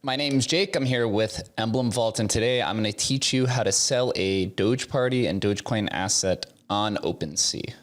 My name's Jake. I'm here with Emblem Vault, and today I'm going to teach you how to sell a Dogeparty and Dogecoin asset on OpenSea.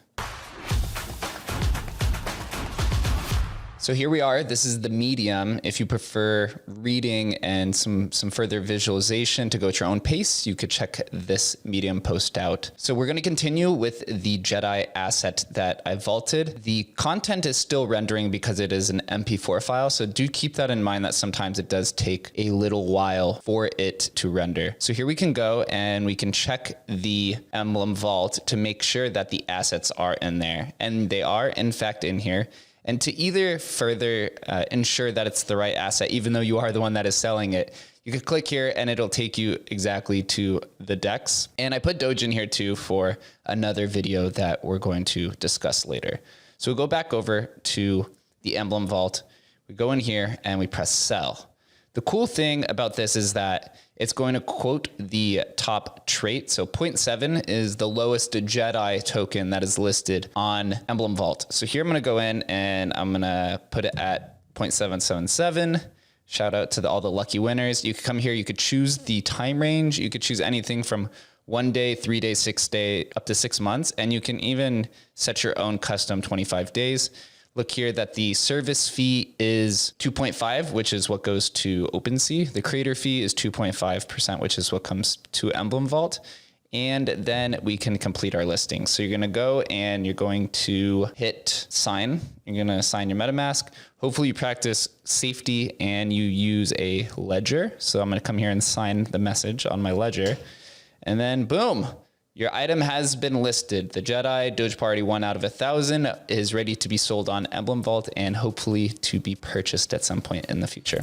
So here we are. This is the medium. If you prefer reading and some further visualization to go at your own pace, you could check this medium post out. So we're going to continue with the Jedi asset that I vaulted. The content is still rendering because it is an MP4 file. So do keep that in mind that sometimes it does take a little while for it to render. So here we can go and we can check the Emblem Vault to make sure that the assets are in there. And they are in fact in here. And to either further ensure that it's the right asset, even though you are the one that is selling it, you could click here and it'll take you exactly to the DEX. And I put Doge in here too for another video that we're going to discuss later. So we go back over to the Emblem Vault. We go in here and we press sell. The cool thing about this is that it's going to quote the top trait. So 0.7 is the lowest Jedi token that is listed on Emblem Vault. So here I'm going to go in and I'm going to put it at 0.777. Shout out to all the lucky winners. You could come here, you could choose the time range. You could choose anything from 1 day, 3 days, 6 days, up to 6 months. And you can even set your own custom 25 days. Look here that the service fee is 2.5, which is what goes to OpenSea. The creator fee is 2.5%, which is what comes to Emblem Vault. And then we can complete our listing. So you're going to go and you're going to hit sign. You're going to sign your MetaMask. Hopefully you practice safety and you use a ledger. So I'm going to come here and sign the message on my ledger. And then boom. Your item has been listed. The Jedi Dogeparty 1 out of 1,000 is ready to be sold on Emblem Vault and hopefully to be purchased at some point in the future.